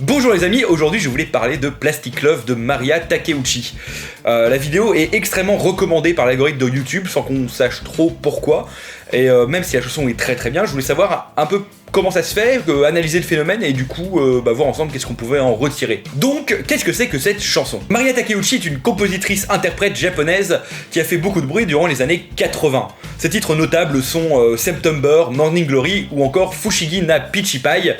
Bonjour les amis, aujourd'hui je voulais parler de Plastic Love de Maria Takeuchi. La vidéo est extrêmement recommandée par l'algorithme de YouTube sans qu'on sache trop pourquoi. Et même si la chanson est très bien, je voulais savoir un peu comment ça se fait, analyser le phénomène et du coup voir ensemble qu'est-ce qu'on pouvait en retirer. Donc, qu'est-ce que c'est que cette chanson? Maria Takeuchi est une compositrice-interprète japonaise qui a fait beaucoup de bruit durant les années 80. Ses titres notables sont September, Morning Glory ou encore Fushigi na Pichipai,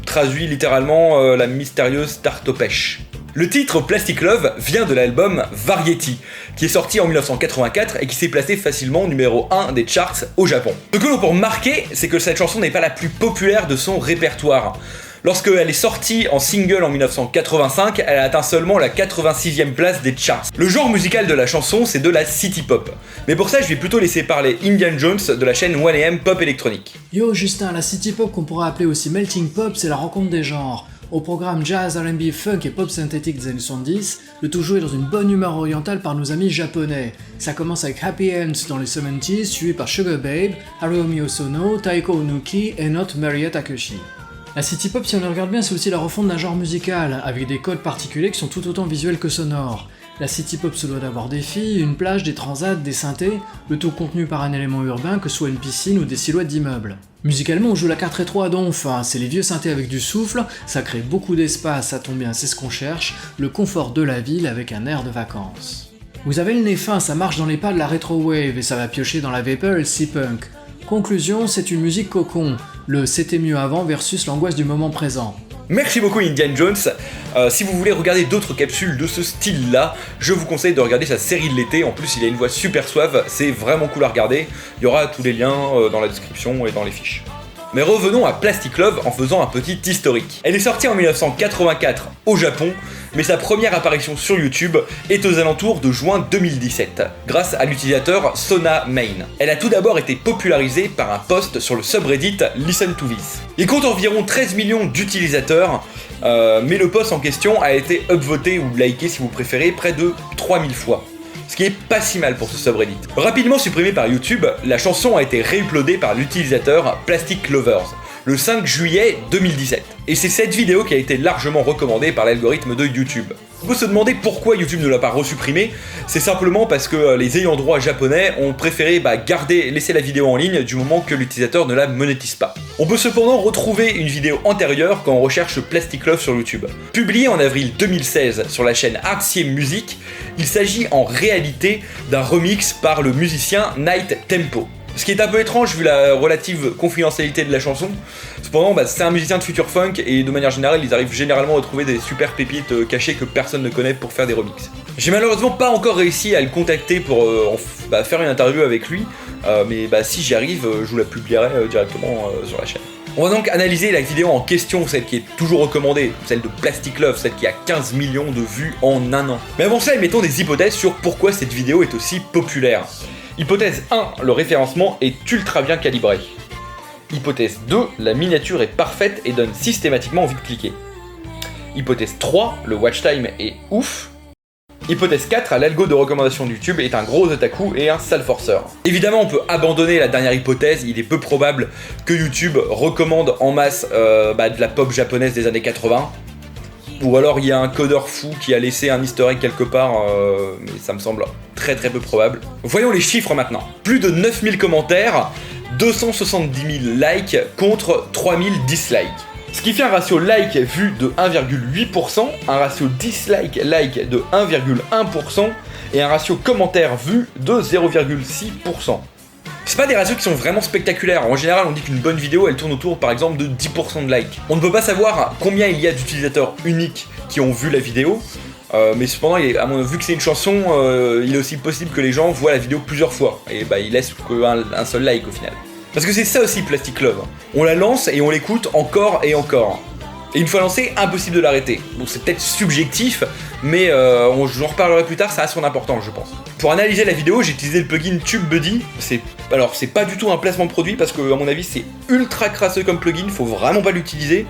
traduit littéralement la mystérieuse tarte aux pêches. Le titre Plastic Love vient de l'album Variety, qui est sorti en 1984 et qui s'est placé facilement numéro 1 des charts au Japon. Ce que l'on peut remarquer, c'est que cette chanson n'est pas la plus populaire de son répertoire. Lorsqu'elle est sortie en single en 1985, elle a atteint seulement la 86e place des charts. Le genre musical de la chanson, c'est de la city pop. Mais pour ça, je vais plutôt laisser parler Indian Jones de la chaîne 1AM Pop électronique. Yo Justin, la city pop qu'on pourrait appeler aussi melting pop, c'est la rencontre des genres. Au programme jazz, R&B, funk et pop synthétique des années 70, le tout joué dans une bonne humeur orientale par nos amis japonais. Ça commence avec Happy Ends dans les 70s, suivi par Sugar Babe, Haruomi Osono, Taiko Onuki et notre Maria Takeuchi. La city pop, si on le regarde bien, c'est aussi la refonte d'un genre musical, avec des codes particuliers qui sont tout autant visuels que sonores. La city pop se doit d'avoir des filles, une plage, des transats, des synthés, le tout contenu par un élément urbain que soit une piscine ou des silhouettes d'immeubles. Musicalement, on joue la carte rétro à donf, c'est les vieux synthés avec du souffle, ça crée beaucoup d'espace, ça tombe bien, c'est ce qu'on cherche, le confort de la ville avec un air de vacances. Vous avez le nez fin, ça marche dans les pas de la retro wave et ça va piocher dans la vapor et le sea-punk. Conclusion, c'est une musique cocon, le c'était mieux avant versus l'angoisse du moment présent. Merci beaucoup Indian Jones. Si vous voulez regarder d'autres capsules de ce style-là, je vous conseille de regarder sa série de l'été. En plus, il a une voix super suave, c'est vraiment cool à regarder. Il y aura tous les liens dans la description et dans les fiches. Mais revenons à Plastic Love en faisant un petit historique. Elle est sortie en 1984 au Japon, mais sa première apparition sur YouTube est aux alentours de juin 2017, grâce à l'utilisateur Sona Main. Elle a tout d'abord été popularisée par un post sur le subreddit Listen to This. Il compte environ 13 millions d'utilisateurs, mais le post en question a été upvoté ou liké si vous préférez près de 3000 fois. Ce qui est pas si mal pour ce subreddit. Rapidement supprimé par YouTube, la chanson a été réuploadée par l'utilisateur Plastic Lovers le 5 juillet 2017. Et c'est cette vidéo qui a été largement recommandée par l'algorithme de YouTube. On peut se demander pourquoi YouTube ne l'a pas resupprimée, c'est simplement parce que les ayants droit japonais ont préféré laisser la vidéo en ligne du moment que l'utilisateur ne la monétise pas. On peut cependant retrouver une vidéo antérieure quand on recherche Plastic Love sur YouTube. Publiée en avril 2016 sur la chaîne Artsy Music, il s'agit en réalité d'un remix par le musicien Night Tempo. Ce qui est un peu étrange vu la relative confidentialité de la chanson. Cependant, c'est un musicien de future funk et de manière générale, ils arrivent généralement à trouver des super pépites cachées que personne ne connaît pour faire des remixes. J'ai malheureusement pas encore réussi à le contacter pour faire une interview avec lui, mais si j'y arrive, je vous la publierai directement sur la chaîne. On va donc analyser la vidéo en question, celle qui est toujours recommandée, celle de Plastic Love, celle qui a 15 millions de vues en un an. Mais avant ça, mettons des hypothèses sur pourquoi cette vidéo est aussi populaire. Hypothèse 1, le référencement est ultra bien calibré. Hypothèse 2, la miniature est parfaite et donne systématiquement envie de cliquer. Hypothèse 3, le watch time est ouf. Hypothèse 4, l'algo de recommandation de YouTube est un gros otaku et un sale forceur. Évidemment, on peut abandonner la dernière hypothèse, il est peu probable que YouTube recommande en masse de la pop japonaise des années 80. Ou alors il y a un codeur fou qui a laissé un easter egg quelque part, mais ça me semble très peu probable. Voyons les chiffres maintenant. Plus de 9000 commentaires, 270 000 likes contre 3000 dislikes. Ce qui fait un ratio like vu de 1,8%, un ratio dislike like de 1,1% et un ratio commentaire vu de 0,6%. C'est pas des ratios qui sont vraiment spectaculaires. En général, on dit qu'une bonne vidéo, elle tourne autour, par exemple, de 10% de likes. On ne peut pas savoir combien il y a d'utilisateurs uniques qui ont vu la vidéo, mais cependant, vu que c'est une chanson, il est aussi possible que les gens voient la vidéo plusieurs fois, et ils laissent qu'un seul like au final. Parce que c'est ça aussi Plastic Love. On la lance et on l'écoute encore et encore. Et une fois lancé, impossible de l'arrêter. Bon, c'est peut-être subjectif, mais j'en reparlerai plus tard, ça a son importance, je pense. Pour analyser la vidéo, j'ai utilisé le plugin TubeBuddy. C'est pas du tout un placement de produit parce que, à mon avis, c'est ultra crasseux comme plugin, faut vraiment pas l'utiliser.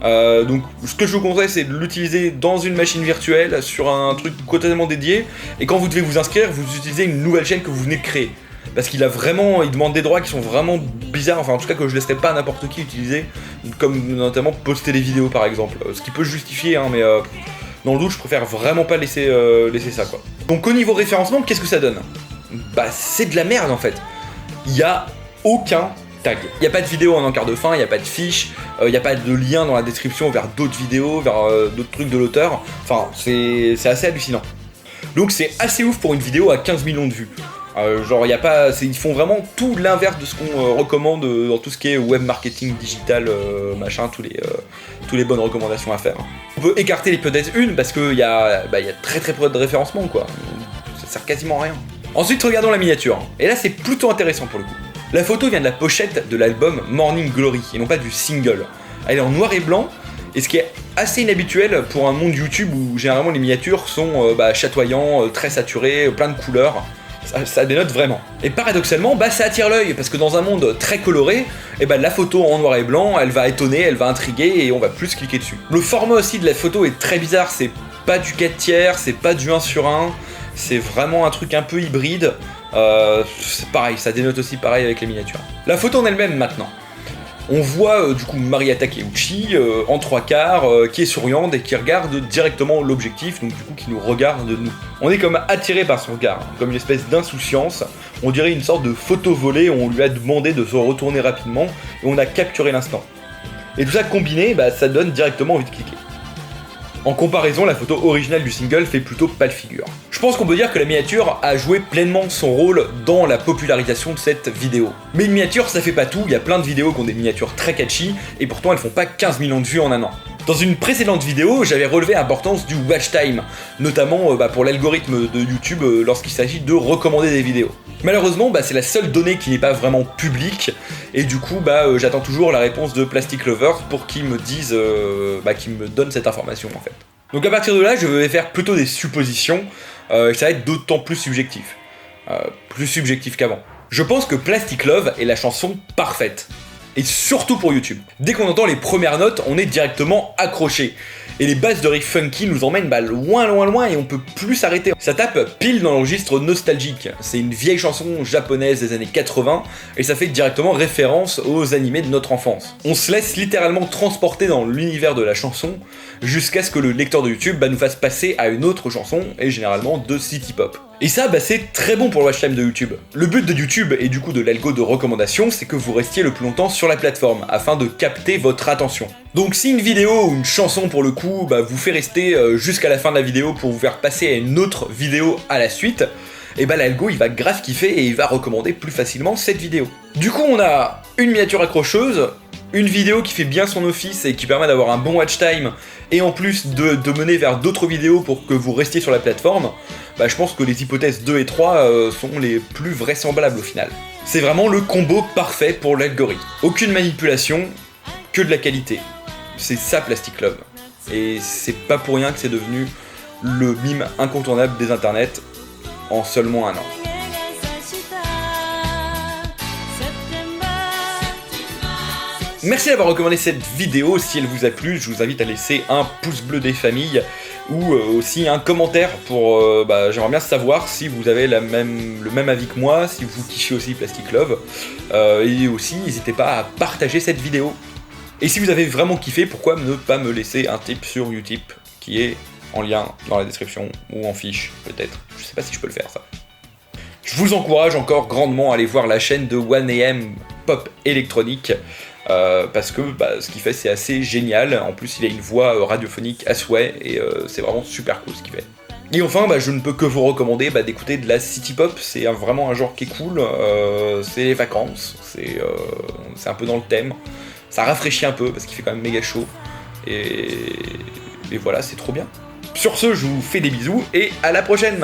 Donc, ce que je vous conseille, c'est de l'utiliser dans une machine virtuelle, sur un truc totalement dédié. Et quand vous devez vous inscrire, vous utilisez une nouvelle chaîne que vous venez de créer. parce qu'il demande des droits qui sont vraiment bizarres, enfin en tout cas que je laisserais pas n'importe qui utiliser, comme notamment poster des vidéos par exemple, ce qui peut justifier, hein, mais dans le doute je préfère vraiment pas laisser ça quoi. Donc au niveau référencement, qu'est-ce que ça donne? Bah c'est de la merde en fait. Il y a aucun tag. Il n'y a pas de vidéo en encart de fin, il n'y a pas de fiche, il n'y a pas de lien dans la description vers d'autres vidéos, vers d'autres trucs de l'auteur. Enfin, c'est assez hallucinant. Donc c'est assez ouf pour une vidéo à 15 millions de vues. Genre, y a pas, ils font vraiment tout l'inverse de ce qu'on recommande dans tout ce qui est web marketing digital, machin, tous les bonnes recommandations à faire. On peut écarter l'hypothèse 1 parce qu'il y a très très peu de référencement, quoi. Ça sert quasiment à rien. Ensuite, regardons la miniature. Et là, c'est plutôt intéressant pour le coup. La photo vient de la pochette de l'album Morning Glory, et non pas du single. Elle est en noir et blanc, et ce qui est assez inhabituel pour un monde YouTube où généralement les miniatures sont chatoyants, très saturés, plein de couleurs. Ça dénote vraiment. Et paradoxalement, ça attire l'œil, parce que dans un monde très coloré, la photo en noir et blanc, elle va étonner, elle va intriguer, et on va plus cliquer dessus. Le format aussi de la photo est très bizarre, c'est pas du 4/3, c'est pas du 1/1, c'est vraiment un truc un peu hybride. C'est pareil, ça dénote aussi pareil avec les miniatures. La photo en elle-même maintenant. On voit du coup Maria Takeuchi en 3/4 qui est souriante et qui regarde directement l'objectif, donc du coup qui nous regarde de nous. On est comme attiré par son regard, comme une espèce d'insouciance. On dirait une sorte de photo volée où on lui a demandé de se retourner rapidement et on a capturé l'instant. Et tout ça combiné, ça donne directement envie de cliquer. En comparaison, la photo originale du single fait plutôt pâle figure. Je pense qu'on peut dire que la miniature a joué pleinement son rôle dans la popularisation de cette vidéo. Mais une miniature, ça fait pas tout, il y a plein de vidéos qui ont des miniatures très catchy, et pourtant elles font pas 15 millions de vues en un an. Dans une précédente vidéo, j'avais relevé l'importance du watch time, notamment pour l'algorithme de YouTube lorsqu'il s'agit de recommander des vidéos. Malheureusement, c'est la seule donnée qui n'est pas vraiment publique, et du coup, j'attends toujours la réponse de Plastic Lovers pour qu'ils me disent, qu'ils me donnent cette information en fait. Donc à partir de là, je vais faire plutôt des suppositions, ça va être d'autant plus subjectif qu'avant. Je pense que Plastic Love est la chanson parfaite. Et surtout pour YouTube. Dès qu'on entend les premières notes, on est directement accroché. Et les basses de riff funky nous emmènent loin et on peut plus s'arrêter. Ça tape pile dans le registre nostalgique. C'est une vieille chanson japonaise des années 80 et ça fait directement référence aux animés de notre enfance. On se laisse littéralement transporter dans l'univers de la chanson jusqu'à ce que le lecteur de YouTube nous fasse passer à une autre chanson et généralement de city pop. Et ça, c'est très bon pour le watch time de YouTube. Le but de YouTube et du coup de l'algo de recommandation, c'est que vous restiez le plus longtemps sur la plateforme, afin de capter votre attention. Donc si une vidéo ou une chanson pour le coup vous fait rester jusqu'à la fin de la vidéo pour vous faire passer à une autre vidéo à la suite, l'algo il va grave kiffer et il va recommander plus facilement cette vidéo. Du coup on a une miniature accrocheuse, une vidéo qui fait bien son office et qui permet d'avoir un bon watch time, et en plus de mener vers d'autres vidéos pour que vous restiez sur la plateforme, je pense que les hypothèses 2 et 3 sont les plus vraisemblables au final. C'est vraiment le combo parfait pour l'algorithme. Aucune manipulation, que de la qualité. C'est ça Plastic Love. Et c'est pas pour rien que c'est devenu le mime incontournable des internets en seulement un an. Merci d'avoir recommandé cette vidéo. Si elle vous a plu, je vous invite à laisser un pouce bleu des familles ou aussi un commentaire pour... j'aimerais bien savoir si vous avez le même avis que moi, si vous kiffez aussi Plastic Love. Et aussi, n'hésitez pas à partager cette vidéo. Et si vous avez vraiment kiffé, pourquoi ne pas me laisser un tip sur Utip qui est en lien dans la description ou en fiche peut-être. Je sais pas si je peux le faire ça. Je vous encourage encore grandement à aller voir la chaîne de 1AM Pop Électronique. Parce que ce qu'il fait c'est assez génial, en plus il a une voix radiophonique à souhait et c'est vraiment super cool ce qu'il fait. Et enfin je ne peux que vous recommander d'écouter de la city pop, c'est vraiment un genre qui est cool, c'est les vacances, c'est un peu dans le thème, ça rafraîchit un peu parce qu'il fait quand même méga chaud, et voilà c'est trop bien. Sur ce je vous fais des bisous et à la prochaine.